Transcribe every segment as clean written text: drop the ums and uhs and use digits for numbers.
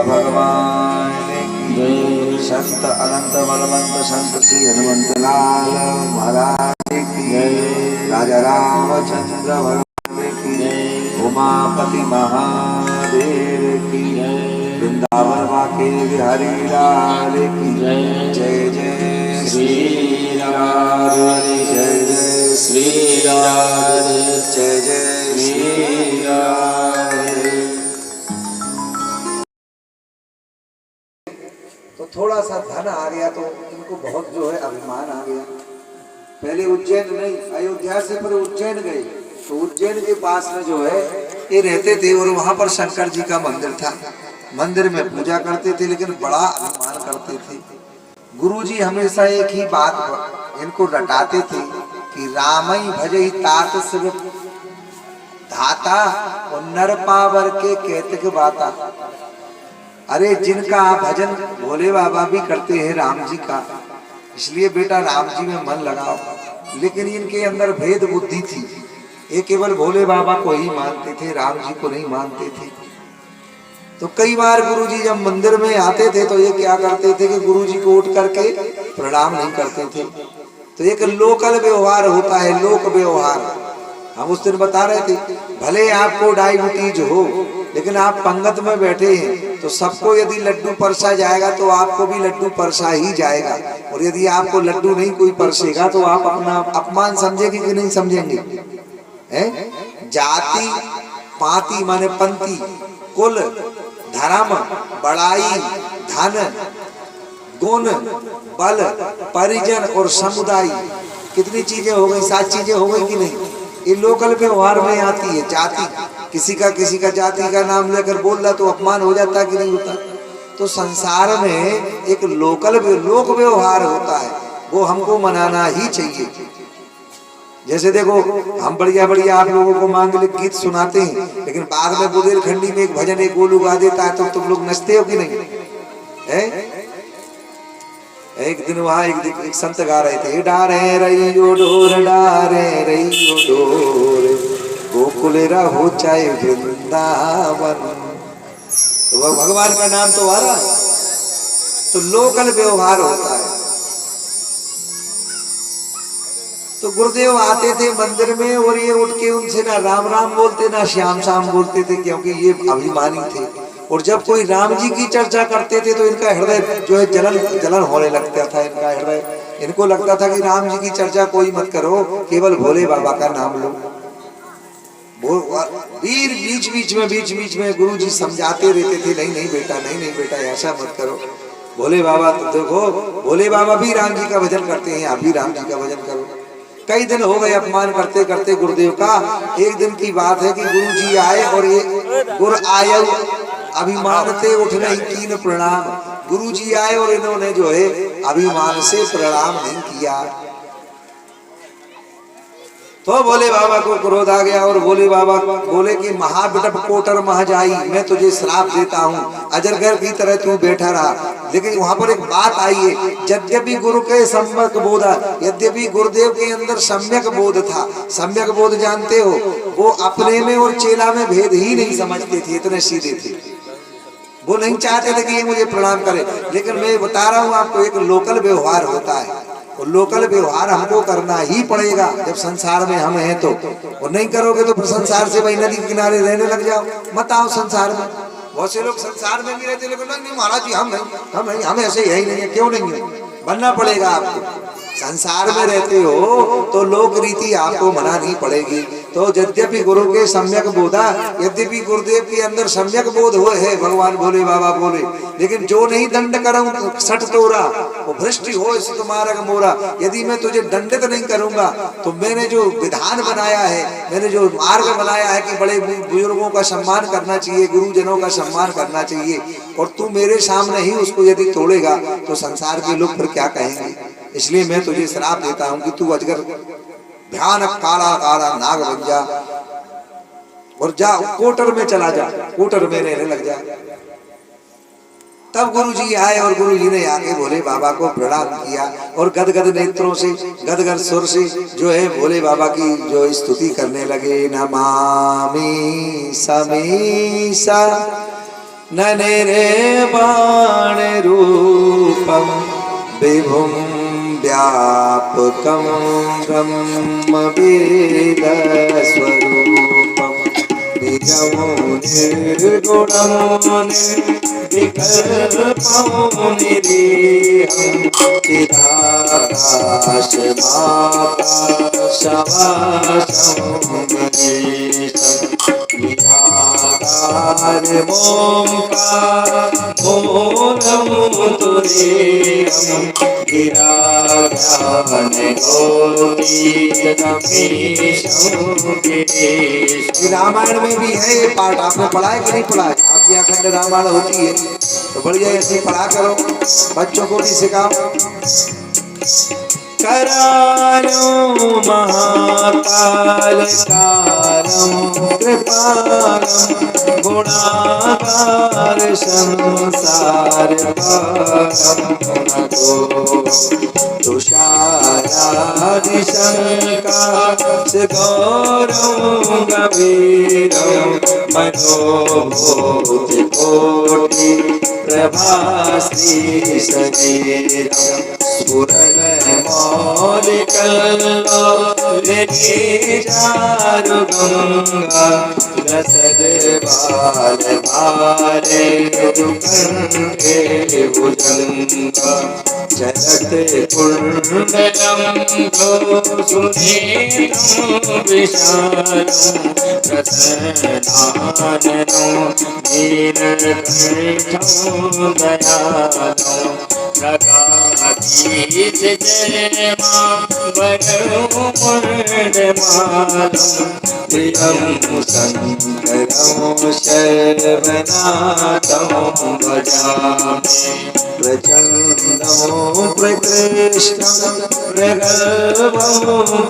भगवान की। संत अनंत बलवंत संत श्री हनुमंत लाल महाराज की। राजा रामचंद्र भगवान की। उमापति महादेव की। वृंदावन बाके बिहारी लाल की। जय जय श्री राधे जय जय श्री राधे जय जय श्री राधे। तो थोड़ा सा धन आ गया तो इनको बहुत जो है अभिमान आ गया। पहले उज्जैन नहीं, अयोध्या से पर उज्जैन गए तो उज्जैन के पास में जो है ये रहते थे और वहां पर शंकर जी का मंदिर था। मंदिर में पूजा करते थे लेकिन बड़ा अभिमान करते थे। गुरुजी हमेशा एक ही बात इनको रटाते थे कि रामई भजई तात शिव धाता और नर पावर के कैतक बाता। अरे जिनका भजन भोले बाबा भी करते हैं राम जी का, इसलिए बेटा राम जी में मन लगाओ। लेकिन इनके अंदर भेद बुद्धि थी, ये केवल भोले बाबा को ही मानते थे, राम जी को नहीं मानते थे। तो कई बार गुरुजी जब मंदिर में आते थे तो ये क्या करते थे कि गुरुजी को उठ करके प्रणाम नहीं करते थे। तो एक लोकल व्यवहार होता है, लोक व्यवहार। हम उस दिन बता रहे थे, भले आपको डायबिटीज हो लेकिन आप पंगत में बैठे हैं तो सबको यदि लड्डू परसा जाएगा तो आपको भी लड्डू परसा ही जाएगा। और यदि आपको लड्डू नहीं कोई परसेगा तो आप अपना अपमान समझेंगे कि नहीं समझेंगे? जाति पाति माने पंथी, कुल, धर्म, बड़ाई, धन, गुण, बल, परिजन और समुदाय, कितनी चीजें हो गई? 7 चीजें हो गई कि नहीं? ये लोकल व्यवहार में आती है। जाति, किसी का जाति का नाम लेकर बोल रहा तो अपमान हो जाता कि नहीं होता? तो संसार में एक लोकल लोक व्यवहार होता है, वो हमको मनाना ही चाहिए। जैसे देखो हम बढ़िया बढ़िया आप लोगों को मांगलिक गीत सुनाते हैं लेकिन बाद में बुंदेलखंडी में एक भजन एक गोलू गा देता है तो तुम लोग नचते हो कि नहीं? एक दिन वहां एक संत गा रहे थे, डारे रइयो डोर डारे रइयो डोर गोकुल रहो चाहे वृंदावन। तो भगवान का नाम तो आ रहा है। तो लोकल व्यवहार होता है। तो गुरुदेव आते थे मंदिर में और ये उठ के उनसे ना राम राम बोलते ना श्याम श्याम बोलते थे, क्योंकि ये अभिमानी थे। और जब कोई राम जी की चर्चा करते थे तो इनका हृदय जो है जलन होने लगता था। इनका हृदय, इनको लगता था कि राम जी की चर्चा कोई मत करो, केवल भोले बाबा का नाम लो। वीर बीच बीच में गुरु जी समझाते रहते थे, नहीं बेटा ऐसा मत करो। भोले बाबा तो देखो, भोले बाबा भी राम जी का भजन करते हैं, आप भी राम जी का भजन करो। कई दिन हो गए अपमान करते करते गुरुदेव का। एक दिन की बात है कि गुरु जी आए और ये गुर आये अभिमान से उठ नहीं कीन प्रणाम। गुरु जी आए और इन्होंने जो है अभिमान से प्रणाम नहीं किया। तो भोले बाबा को क्रोध आ गया और भोले बाबा बोले कि महाबिटप कोटर महाजाई, मैं तुझे श्राप देता हूँ, अजरगर की तरह तू बैठा रहा। लेकिन वहां पर एक बात आई है, यद्यपि गुरु के सम्यक बोध, यद्यपि गुरुदेव के अंदर सम्यक बोध था। सम्यक बोध जानते हो, वो अपने में और चेला में भेद ही नहीं समझते थे, इतने सीधे थे। वो नहीं चाहते थे कि ये मुझे प्रणाम करे। लेकिन मैं बता रहा हूँ आपको, एक लोकल व्यवहार होता है और लोकल व्यवहार हमको करना ही पड़ेगा जब संसार में हम हैं तो। और नहीं करोगे तो संसार से वही नदी के किनारे रहने लग जाओ, मत आओ संसार में। बहुत से लोग संसार में भी रहते लेकिन नहीं महाराज जी हम नहीं, हम ऐसे ही नहीं है। क्यों नहीं है? बनना पड़ेगा आपको। संसार में रहते हो तो लोक रीति आपको मनानी पड़ेगी। तो यद्यपि गुरु के सम्यक बोधा, यद्यपि गुरुदेव के अंदर सम्यक बोध हो है, भगवान भोले बाबा बोले, लेकिन जो नहीं दंड करऊं सठ तोरा वो भ्रष्टि हो इस मार्ग मोरा। यदि मैं तुझे दंडित नहीं करूंगा तो मैंने जो विधान बनाया है, मैंने जो मार्ग बनाया है कि बड़े बुजुर्गों का सम्मान करना चाहिए, गुरुजनों का सम्मान करना चाहिए, और तू मेरे सामने ही उसको यदि तोड़ेगा तो संसार के लोग फिर क्या कहेंगे? इसलिए मैं तुझे श्राप देता हूं कि तू अजगर भयानक काला काला नाग बन जा और जा कोटर में चला जा, कोटर में रहने लग जा। तब गुरुजी आए और गुरुजी ने आके भोले बाबा को प्रणाम किया और गदगद नेत्रों से, गदगद सुर से जो है भोले बाबा की जो स्तुति करने लगे। नमामि समीसा ननेरे बाण रूपम विभुम व्यापकं ब्रह्म वेद स्वरूपम निजं निर्गुणं निर्विकल्पं निरीहं चिदाकाशमाकाशवासं मनीषं निराकार ओंकार तुरीयं गिराध्यान रामायण में भी है ये पाठ। आपने पढ़ा है कि नहीं पढ़ा है? आपकी अखंड रामायण होती है तो बढ़िया ऐसे पढ़ा करो, बच्चों को भी सिखाओ। करालो महाकाल कारम कृपालम गुणागार संसार पारम तुषारादि शंकाश गौरव गंभीरम मनोभूति कोटि प्रभाश्री शरीरम स्फुरण चारु गंगा रसद बाल भारे दुखंडे भुजंगा चलत कुंडलम गो सुनीतम विशालम रसनाननो नीलकंठं दयालुं प्रगाधीश जय मां वरमुण्डमालं प्रियं शङ्करं शर्वनाथं भजामि प्रचण्डं प्रकृष्णं प्रगल्भं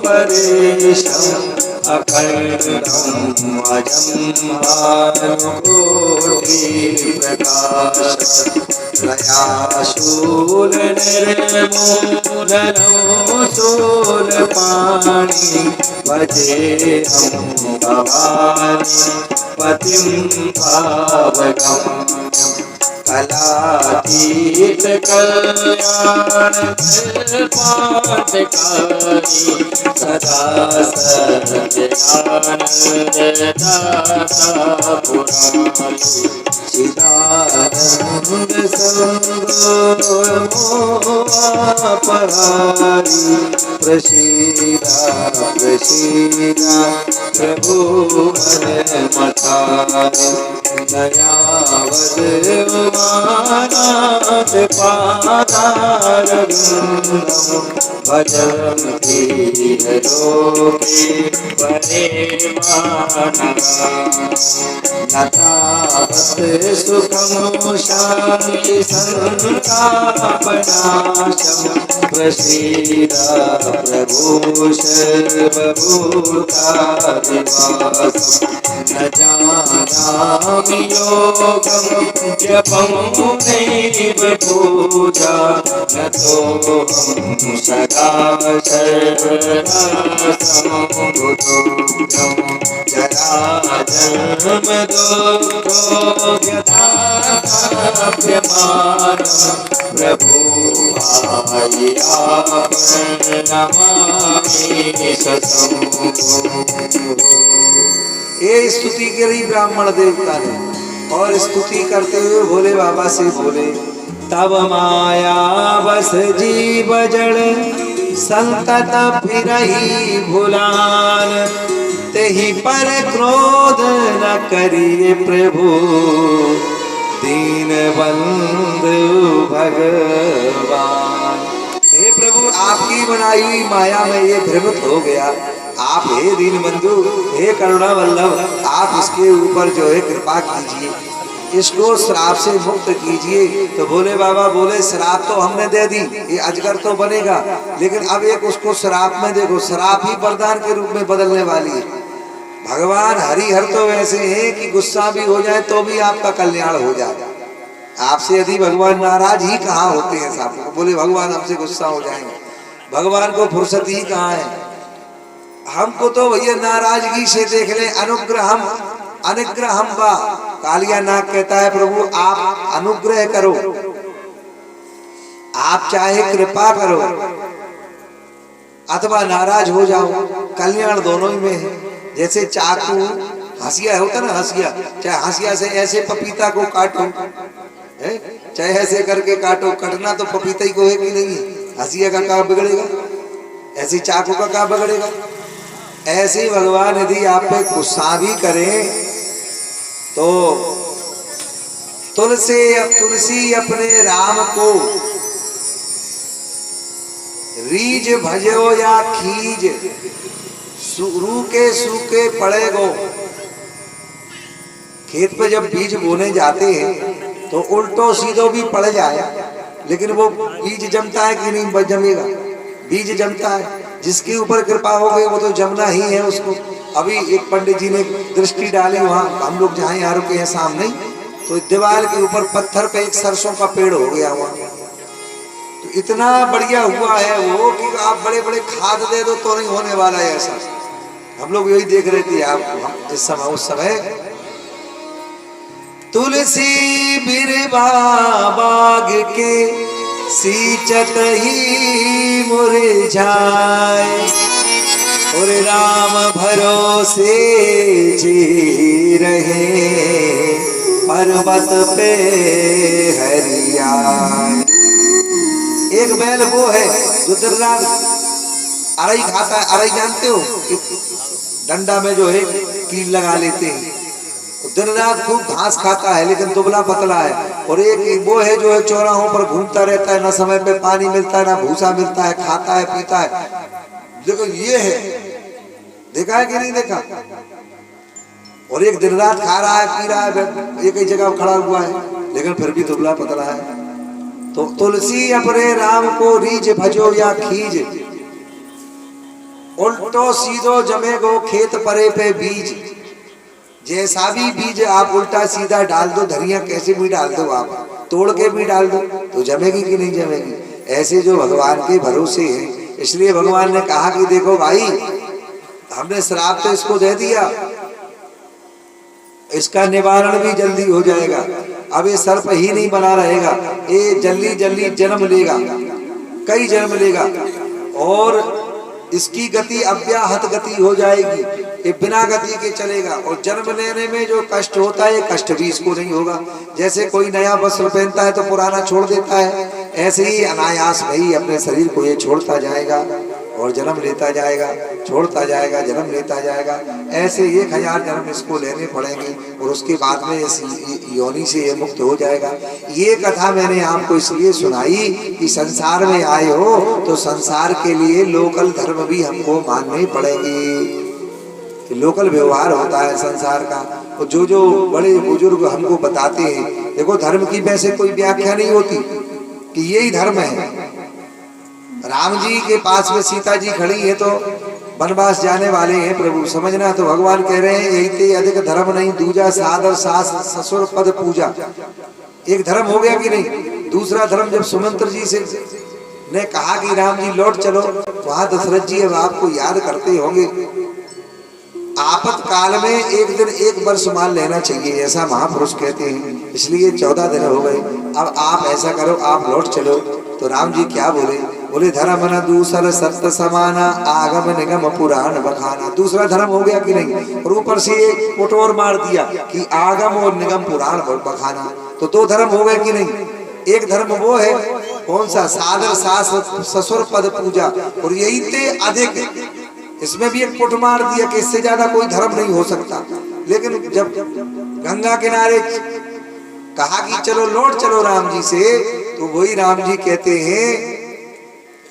परेशम् अखण्डं अजं भानुकोटि प्रकाशं प्रयाशूल निर्मूलनं शूलपाणि भजेऽहं भवानि पतिं पावकम् कलातीत कल्याण कल्पान्तकारी सदा सत्यानन्ददाता पुरारी चिदानन्द संगोपहारी प्रसीदा प्रसीदा प्रभु मन मथारि दयावद उमानाथ पादारविन्दं भजन्ति लोके परेमानः नतावत् सुखं शान्ति संतापनाशं प्रसीद प्रभु सर्वभूतादिवासं न जानामि योगं जपं नैव पूजा नतोऽहं सदा सर्वदा सम्बुद्धं जराजन्म दुःखो व्यथाप्यमानं प्रभु नमामि सततं। ये स्तुति करी ब्राह्मण देवता ने और स्तुति करते हुए भोले बाबा से बोले, तब माया बस जीव जड़ संतत फिरही भुलान, तेहि पर क्रोध न करिए प्रभु दीन बंधु भगवान। हे प्रभु, आपकी बनाई हुई माया में ये भ्रमित हो गया। आप हे दीन बंधु, हे करुणा वल्लभ, आप इसके ऊपर जो है कृपा कीजिए, इसको श्राप से मुक्त कीजिए। तो भोले बाबा बोले, श्राप तो हमने दे दी, ये अजगर तो बनेगा, लेकिन अब एक उसको श्राप में देखो, श्राप ही वरदान के रूप में बदलने वाली है। भगवान हरिहर तो वैसे हैं कि गुस्सा भी हो जाए तो भी आपका कल्याण हो जाए। आपसे यदि भगवान नाराज ही कहाँ होते हैं साहब, बोले भगवान हमसे गुस्सा हो जाएंगे, भगवान को फुर्सत ही कहाँ है। हमको तो भैया नाराजगी से देख ले, अनुग्रहम वा कालिया नाग कहता है प्रभु आप अनुग्रह करो, आप चाहे कृपा करो अथवा नाराज हो जाओ, कल्याण दोनों ही में है। जैसे चाकू हंसिया होता ना, हंसिया, चाहे हंसिया से ऐसे पपीता को काटो है, चाहे ऐसे करके काटो, कटना तो पपीता ही को है कि नहीं, हंसिया का क्या बिगड़ेगा, ऐसे चाकू का क्या बिगड़ेगा। ऐसे ही भगवान यदि आप पे गुस्सा भी करें तो तुलसी अपने राम को रीज भजो या खीज, रूके सूखे पड़े गो। खेत पे जब बीज बोने जाते हैं तो उल्टो सीधो भी पड़ जाए लेकिन वो बीज जमता है कि नहीं जमेगा, बीज जमता है। जिसके ऊपर कृपा हो गई वो तो जमना ही है उसको। अभी एक पंडित जी ने दृष्टि डाली, वहाँ हम लोग जहाँ यहाँ रुके हैं सामने, तो दीवार के ऊपर पत्थर पे एक सरसों का पेड़ हो गया हुआ, तो इतना बढ़िया हुआ है वो कि आप बड़े बड़े खाद दे दो तो नहीं होने वाला है ऐसा। हम लोग यही देख रहे थे आप इस समय, उस समय तुलसी बिरबा बाग के सींचत ही मुरझाए, और राम भरोसे जी रहे पर्वत पे हरियाए। एक बैल वो है जो दिन रात अरई खाता है, अरई जानते हो, डंडा में जो है कील लगा लेते हैं, दिन रात खूब घास खाता है लेकिन दुबला पतला है। और एक वो है जो है चौराहों पर घूमता रहता है, ना समय पे पानी मिलता है ना भूसा मिलता है, खाता है पीता है। देखो ये है, देखा है कि नहीं देखा। और एक दिन रात खा रहा है पी रहा है, एक ही जगह खड़ा हुआ है लेकिन फिर भी दुबला पतला है। तो तुलसी अपने राम को रीज भजो या खीज, उल्टो सीधो जमे गो खेत परे पे बीज। जैसा भी बीज आप उल्टा सीधा डाल दो, धरिया कैसे भी डाल दो, आप तोड़ के भी डाल दो तो जमेगी कि नहीं जमेगी। ऐसे जो भगवान के भरोसे हैं, इसलिए भगवान ने कहा कि देखो भाई हमने श्राप तो इसको दे दिया, इसका निवारण भी जल्दी हो जाएगा। अब ये सर्प ही नहीं बना रहेगा, ये जल्दी जल्दी जन्म लेगा, कई जन्म लेगा, और इसकी गति अव्याहत गति हो जाएगी, ये बिना गति के चलेगा। और जन्म लेने में जो कष्ट होता है, कष्ट भी इसको नहीं होगा। जैसे कोई नया वस्त्र पहनता है तो पुराना छोड़ देता है, ऐसे ही अनायास भाई अपने शरीर को ये छोड़ता जाएगा और जन्म लेता जाएगा, छोड़ता जाएगा, जन्म लेता जाएगा। ऐसे 1000 जन्म इसको लेने पड़ेंगे और उसके बाद में इस योनि से ये मुक्त हो जाएगा। ये कथा मैंने आपको इसलिए सुनाई कि संसार में आए हो तो संसार के लिए लोकल धर्म भी हमको मानने पड़ेंगे। लोकल व्यवहार होता है संसार का, और जो बड़े बुजुर्ग हमको बताते हैं, देखो धर्म की वैसे कोई व्याख्या नहीं होती कि यही धर्म है। राम जी के पास में सीता जी खड़ी है तो वनवास जाने वाले हैं प्रभु, समझना। तो भगवान कह रहे हैं यही ते अधिक धर्म नहीं दूजा, सादर सास ससुर पद पूजा। एक धर्म हो गया कि नहीं। दूसरा धर्म जब सुमंत्र जी से ने कहा कि राम जी लौट चलो, वहां दशरथ जी अब आपको याद करते होंगे, आपातकाल में एक दिन एक वर्ष मान लेना चाहिए, ऐसा महापुरुष कहते हैं। इसलिए 14 दिन हो गए, अब आप ऐसा करो आप लौट चलो। तो राम जी क्या बोले, बोले धर्म न दूसर सत्य समाना, आगम निगम पुराण बखाना। दूसरा धर्म हो गया कि नहीं। और ऊपर से एक पोटोर मार दिया कि आगम और निगम पुराण बखाना, तो 2 धर्म हो गए कि नहीं। एक धर्म वो है कौन सा, सादर सास ससुर पद पूजा, और यही थे अधिक, इसमें भी एक पुट मार दिया कि इससे ज्यादा कोई धर्म नहीं हो सकता। लेकिन जब गंगा किनारे कहा कि चलो लौट चलो राम जी से, तो वही राम जी कहते हैं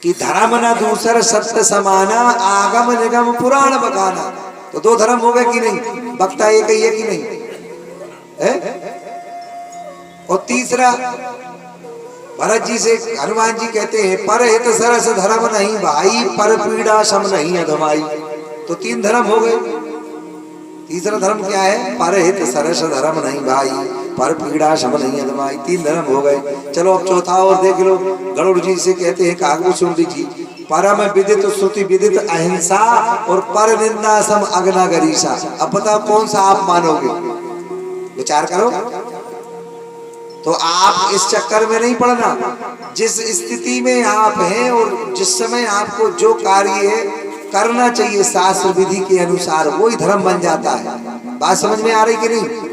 कि धर्म न दूसर सत्य समाना, आगम निगम पुराण बखाना। तो 2 धर्म हो गए कि नहीं। वक्ता एक ही है कि नहीं है। और तीसरा भरत जी से हनुमान जी कहते हैं पर हित सरस धर्म नहीं भाई, पर पीड़ा सम नहीं अधमाई। तो 3 धर्म हो गए। तीसरा धर्म क्या है, पर हित सरस धर्म नहीं भाई, पर पीड़ा सम नहीं अधमाई। 3 धर्म हो गए। चलो अब चौथा और देख लो। गरुड़ जी से कहते हैं काकभूषुंडी जी, परम विदित श्रुति विदित अहिंसा और पर निंदा सम अग्ना गरीसा। अब बताओ कौन सा आप मानोगे। विचार करो। तो आप इस चक्कर में नहीं पड़ना। जिस स्थिति में आप हैं और जिस समय आपको जो कार्य करना चाहिए शास्त्र विधि के अनुसार, वही धर्म बन जाता है। बात समझ में आ रही कि नहीं?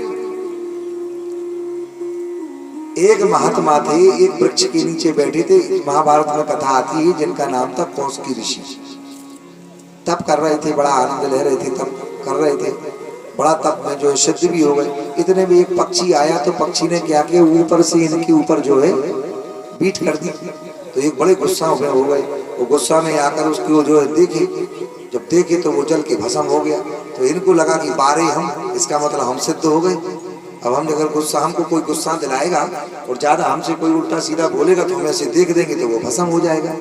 एक महात्मा थे, एक वृक्ष के नीचे बैठे थे। महाभारत में कथा आती है जिनका नाम था कौशिकी ऋषि। तप कर रहे थे, बड़ा आनंद ले रहे थे, तप कर रहे थे, बड़ा तप में जो है सिद्ध भी हो गए। इतने में एक पक्षी आया, तो पक्षी ने क्या किया, ऊपर से इनके ऊपर जो है बीट कर दी। तो एक बड़े गुस्सा हो गए। वो गुस्सा में आकर उसको जो है देखे, जब देखे तो वो जल के भस्म हो गया। तो इनको लगा कि बारे हम, इसका मतलब हम सिद्ध हो गए। अब हम अगर गुस्सा, हमको कोई गुस्सा दिलाएगा और ज्यादा हमसे कोई उल्टा सीधा बोलेगा तो हम ऐसे देख देंगे तो वो भस्म हो जाएगा।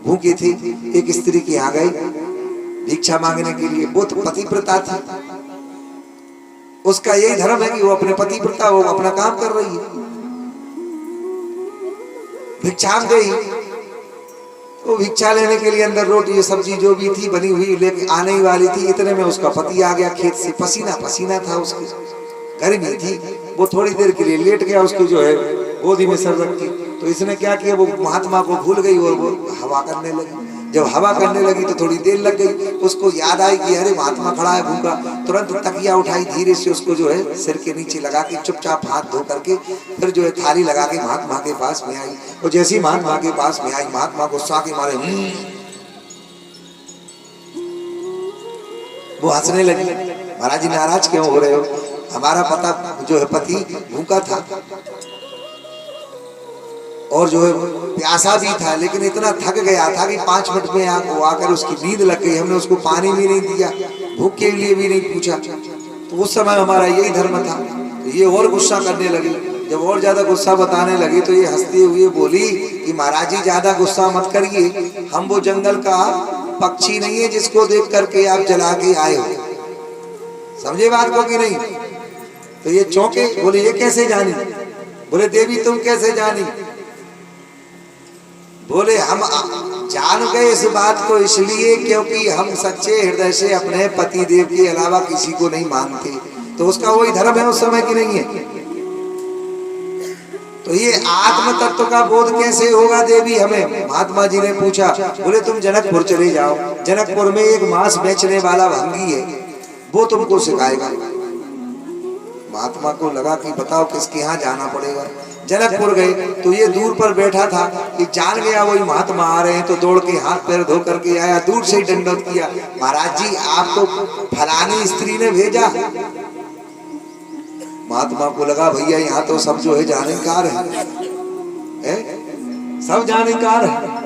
भूखी थी, एक स्त्री के यहाँ गई भिक्षा मांगने के लिए। वो तो पतिव्रता थी, उसका यही धर्म है कि वो अपने पतिव्रता, वो अपना काम कर रही है। भिक्षा गई, वो भिक्षा लेने के लिए अंदर रोटी सब्जी जो भी थी बनी हुई लेके आने ही वाली थी। इतने में उसका पति आ गया खेत से, पसीना पसीना था, उसकी गर्मी थी। वो थोड़ी देर के लिए लेट गया, उसकी जो है गोदी में सर रखी। तो इसने क्या किया, वो महात्मा को भूल गई और वो हवा करने लगी। जब हवा करने लगी तो थोड़ी देर लग गई। उसको याद आई कि अरे महात्मा खड़ा है भूखा। तुरंत तकिया उठाई, धीरे से उसको जो है सिर के नीचे लगा के चुपचाप हाथ धो करके फिर जो है थाली लगा के महात्मा के पास में आई। और जैसी महात्मा के पास में आई, महात्मा गुस्सा के मारे वो हंसने लगी। महाराज जी नाराज क्यों हो रहे हो? हमारा पता जो है पति भूखा था और जो है प्यासा भी था, लेकिन इतना थक गया था कि 5 मिनट में आकर उसकी नींद लग गई। हमने उसको पानी भी नहीं दिया, भूख के लिए भी नहीं पूछा। तो उस समय हमारा यही धर्म था। तो ये और गुस्सा करने लगी। जब और ज्यादा गुस्सा बताने लगी तो ये हंसते हुए बोली कि महाराज जी ज्यादा गुस्सा मत करिए, हम वो जंगल का पक्षी नहीं है जिसको देख करके आप जला के आए हो। समझे बात को कि नहीं? तो ये चौंके, बोले ये कैसे जानी? बोले देवी तुम कैसे जानी? बोले हम जान गए इस बात को इसलिए क्योंकि हम सच्चे हृदय से अपने पति देव के अलावा किसी को नहीं मानते। तो उसका वही धर्म है उस समय की नहीं है। तो ये आत्म तत्व का बोध कैसे होगा देवी हमें? महात्मा जी ने पूछा। बोले तुम जनकपुर चले जाओ, जनकपुर में एक मांस बेचने वाला भंगी है, वो तुमको सिखाएगा। महात्मा को लगा कि बताओ किसके यहाँ जाना पड़ेगा। जनकपुर गए तो ये दूर पर बैठा था कि जान गया वही महात्मा आ रहे हैं, तो दौड़ के हाथ पैर धो करके आया, दूर से ही दंडवत किया। महाराज जी आपको फलानी स्त्री ने भेजा। महात्मा को लगा भैया यहाँ तो सब जो है जानकार है, सब जानकार है,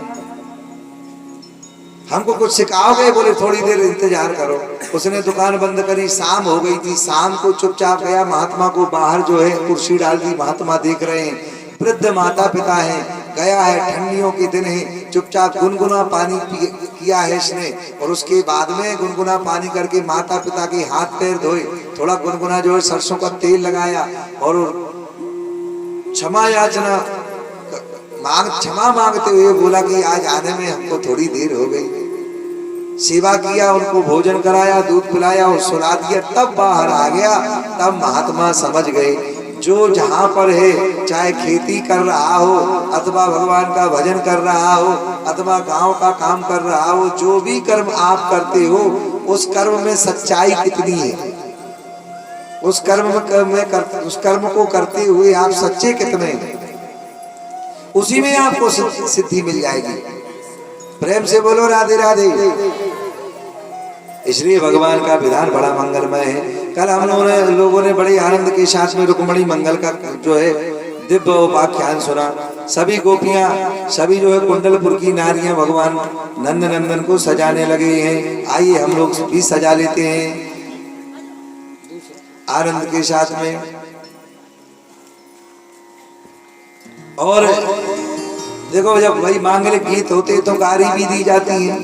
हमको कुछ सिखाओगे? बोले थोड़ी देर इंतजार करो। उसने दुकान बंद करी, शाम हो गई थी। शाम को चुपचाप गया, महात्मा को बाहर जो है कुर्सी डाल दी। महात्मा देख रहे हैं, वृद्ध माता पिता हैं, गया है, ठंडियों के दिन है, चुपचाप गुनगुना पानी किया है इसने। और उसके बाद में गुनगुना पानी करके माता पिता के हाथ पैर धोए, थोड़ा गुनगुना जो है सरसों का तेल लगाया और क्षमा याचना क्षमा मांगते हुए बोला कि आज आने में हमको थोड़ी देर हो गई। सेवा किया, उनको भोजन कराया, दूध पिलाया और सुला दिया, तब बाहर आ गया। तब महात्मा समझ गए जो जहाँ पर है, चाहे खेती कर रहा हो अथवा भगवान का भजन कर रहा हो अथवा गांव का काम कर रहा हो, जो भी कर्म आप करते हो उस कर्म में सच्चाई कितनी है, उस कर्म को करते हुए आप सच्चे कितने हैं, उसी में आपको सिद्धि मिल जाएगी। प्रेम से बोलो राधे राधे। इसलिए भगवान का विधान बड़ा मंगलमय है। कल हम लोगों ने बड़े आनंद के साथ में रुक्मणी मंगल का जो है दिव्य उपाख्यान सुना। सभी गोपियां, सभी जो है कुंडलपुर की नारियां भगवान नंद नंदन को सजाने लगे हैं। आइए हम लोग भी सजा लेते हैं आनंद के साथ में। और देखो जब वही मांगलिक गीत होते तो गारी भी दी जाती है,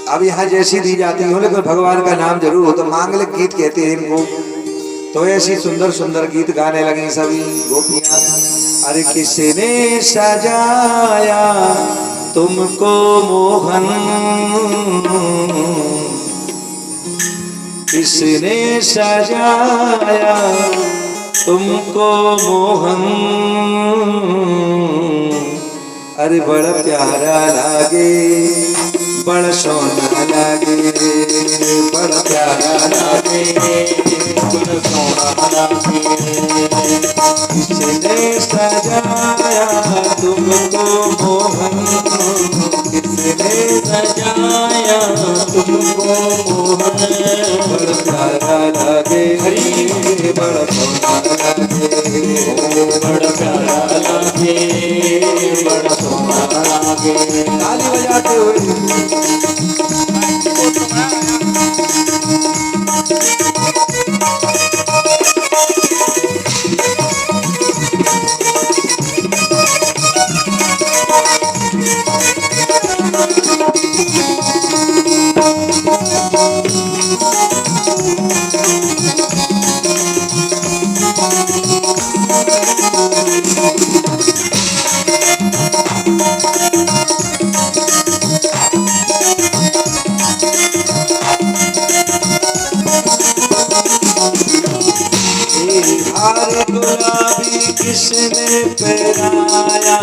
अब यहाँ जैसी दी जाती हो, लेकिन भगवान का नाम जरूर हो तो मांगलिक गीत कहते हैं इनको। तो ऐसी सुंदर सुंदर गीत गाने लगी सभी गोपियां। अरे किसने सजाया तुमको मोहन, किसने सजाया तुमको मोहन। अरे बड़ा प्यारा लागे, बड़ा सोना लागे, बड़ा प्यारा लागे, बड़ा सोना लागे। किसने सजाया तुमको मोहन, किसने सजाया तुमको मोहन। बड़ा प्यारा लागे, बड़ा सोना लागे, बड़ा प्यारा लागे, बड़ा सोना लागे। ताली बजाते हुए गुलाबी किसने पहनाया,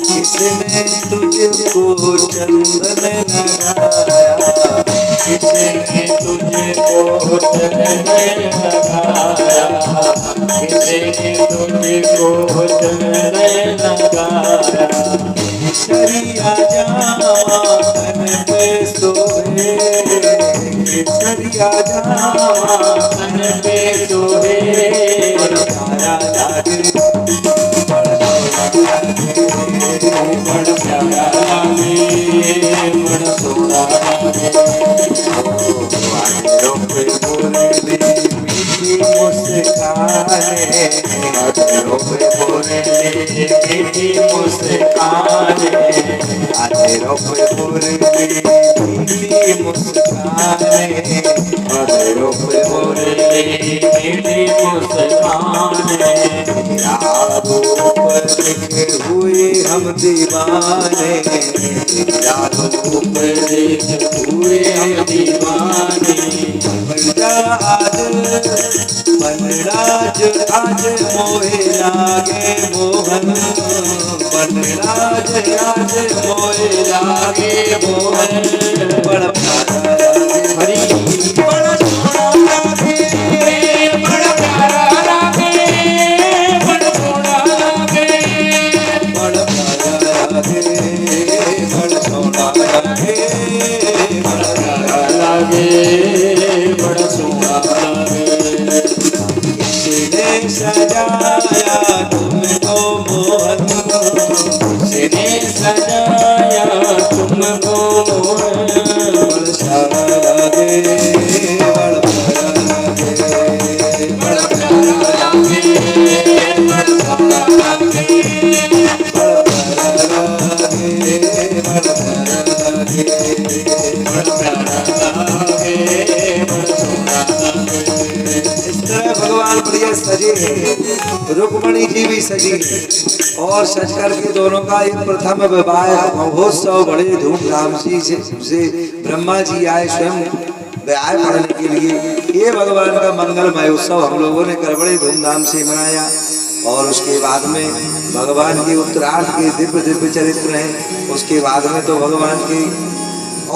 किसने तुझको चंदन लगाया, किसने तुझको चंदन लगाया, किसने तुझको चंदन लगाया। केसरिया जामा तन पे सोहे, केसरिया जामा तन पे सोहे। बड़ा प्यारा लागे, बड़ा प्यारा लागे, बड़ा सोना लागे। बादलों पे बोले मीठी मुस्काने, बादलों पे बोले मीठी मुस्काने, बादलों पे बोले मीठी मुस्काने, बादलों पे बोले मीठी मुस्काने। याद ऊपर लिखे हुए हम दीवाने, याद ऊपर लिखे हुए हम दीवाने। बनरा आज आज मोहे लागे मोहन, बनराज आज मोहे लागे मोहन। बड़ा प्यारा लागे हरी, बड़ा सोना लागे, बड़ा प्यारा लागे, बड़ा सोना लागे, बड़ा प्यारा लागे, बड़ा सोना लागे, बड़ा प्यारा लागे, बड़ा सोना लागे। किसने सजाया तुमको मोहन, किसने सजाया तुमको मोहन। बड़ा प्यारा लागे, बड़ा प्यारा लागे, बड़ा प्यारा लागे, बड़ा सोना लागे, बड़ा प्यारा लागे, बड़ा प्यारा लागे, बड़ा प्यारा लागे, बड़ा सोना लागे। इस तरह भगवान प्रिय सजे, रुक्मणी जी भी सजी, और सज करके दोनों का एक प्रथम विवाह महोत्सव बड़े धूमधाम से ब्रह्मा जी आए स्वयं व्याह पढ़ने के लिए। ये भगवान का मंगलमय उत्सव हम लोगों ने कर बड़े धूमधाम से मनाया। और उसके बाद में भगवान के उत्तरार्ध के दिव्य दिव्य चरित्र हैं। उसके बाद में तो भगवान के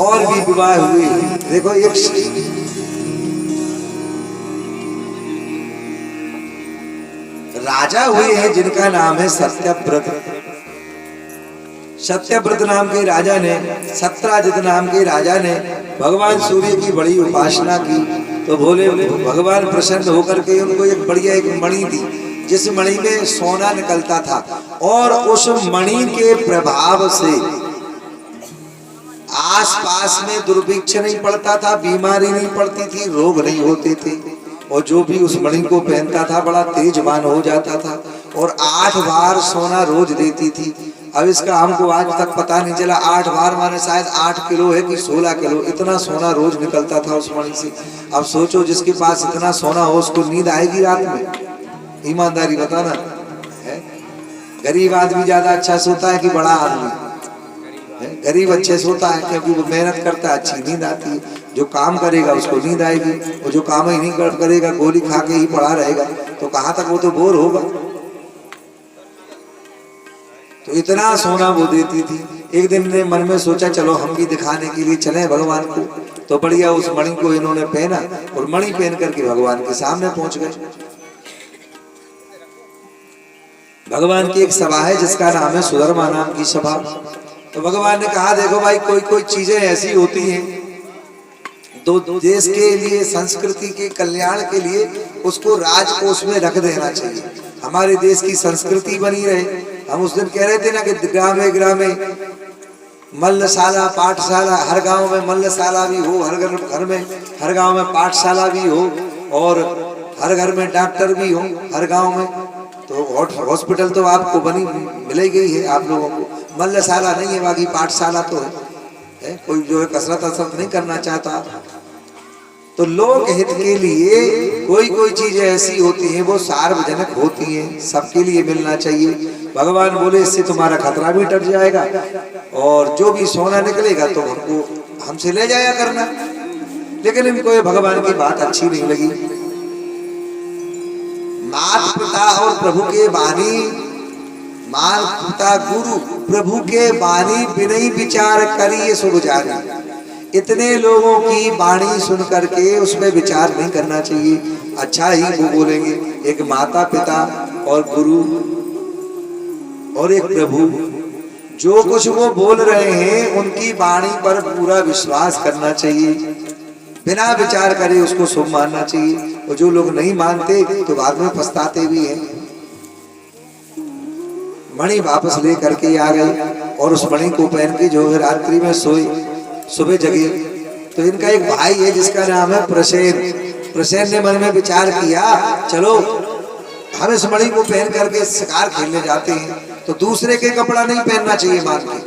और भी विवाह हुए। देखो एक राजा हुए हैं जिनका नाम है सत्यव्रत। सत्यव्रत नाम के राजा ने, सत्राजित नाम के राजा ने भगवान सूर्य की बड़ी उपासना की। तो भोले भगवान प्रसन्न होकर के उनको एक बढ़िया एक मणि दी, जिस मणि में सोना निकलता था। और उस मणि के प्रभाव से आसपास में दुर्भिक्ष नहीं पड़ता था, बीमारी नहीं पड़ती थी, रोग नहीं होते थे। और जो भी उस मणि को पहनता था बड़ा तेजवान हो जाता था। और 8 बार सोना रोज देती थी। अब इसका हमको आज तक पता नहीं चला 8 बार माने शायद 8 किलो है कि 16 किलो, इतना सोना रोज निकलता था उस मणि से। अब सोचो जिसके पास इतना सोना हो उसको नींद आएगी रात में? ईमानदारी बताना है। गरीब आदमी ज्यादा अच्छा सोता है कि बड़ा आदमी? गरीब अच्छे सोता है क्योंकि वो मेहनत करता है, अच्छी नींद आती है। जो काम करेगा उसको नींद आएगी, और जो काम ही नहीं करेगा, गोली खा के ही पड़ा रहेगा, तो कहाँ तक वो तो बोर होगा। तो इतना सोना वो देती थी। एक दिन ने मन में सोचा चलो हम भी दिखाने के लिए चले भगवान को, तो बढ़िया उस मणि को इन्होंने पहना और मणि पहन करके भगवान के सामने पहुंच गए। भगवान की एक सभा है जिसका नाम है सुधर्मा नाम की सभा। तो भगवान ने कहा देखो भाई, कोई कोई चीजें ऐसी होती हैं तो देश के लिए, संस्कृति के कल्याण के लिए उसको राजकोष में रख देना चाहिए, हमारे देश की संस्कृति बनी रहे। हम उस दिन कह रहे थे ना कि ग्रामे ग्रामे मल्लशाला, पाठशाला, हर गांव में मल्लशाला भी हो, हर घर में, हर गांव में पाठशाला भी हो, और हर घर में डॉक्टर भी हो, हर गांव में। तो हॉस्पिटल तो आपको बनी मिल गई है आप लोगों को, मल्लशाला नहीं है, बाकी पाठशाला तो है। कोई जो है कसरत असरत नहीं करना चाहता। तो लोक हित के लिए कोई कोई चीजें ऐसी होती हैं वो सार्वजनिक होती हैं, सबके लिए मिलना चाहिए। भगवान बोले इससे तुम्हारा खतरा भी डर जाएगा, और जो भी सोना निकलेगा तो हमको हमसे ले जाया करना। लेकिन इनको ये भगवान की बात अच्छी नहीं लगी। माता पिता और प्रभु के वाणी, माता पिता गुरु प्रभु के वाणी बिनई विचार करिए सुख जानी। इतने लोगों की वाणी सुन करके उसमें विचार नहीं करना चाहिए, अच्छा ही वो बोलेंगे। एक माता पिता और गुरु और एक प्रभु, जो कुछ वो बोल रहे हैं उनकी वाणी पर पूरा विश्वास करना चाहिए, बिना विचार करे उसको शुभ मानना चाहिए। और जो लोग नहीं मानते तो बाद में पछताते भी हैं। मणि वापस ले करके आ गए और उस मणि को पहन के जो है रात्रि में सोए, सुबह जगे। तो इनका एक भाई है जिसका नाम है प्रसेन। प्रसेन ने मन में विचार किया चलो हम इस मणि को पहन करके शिकार खेलने जाते हैं। तो दूसरे के कपड़ा नहीं पहनना चाहिए मांग के,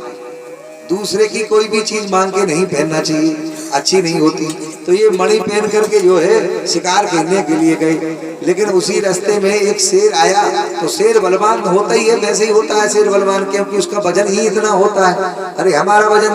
दूसरे की कोई भी चीज मांग के नहीं पहनना चाहिए, अच्छी नहीं होती। तो ये मणि पहन करके जो है शिकार खेलने के लिए गए। लेकिन उसी रास्ते में एक शेर आया। तो शेर बलवान होता ही है, वैसे ही होता है शेर बलवान, क्योंकि उसका वजन ही इतना होता है। अरे हमारा वजन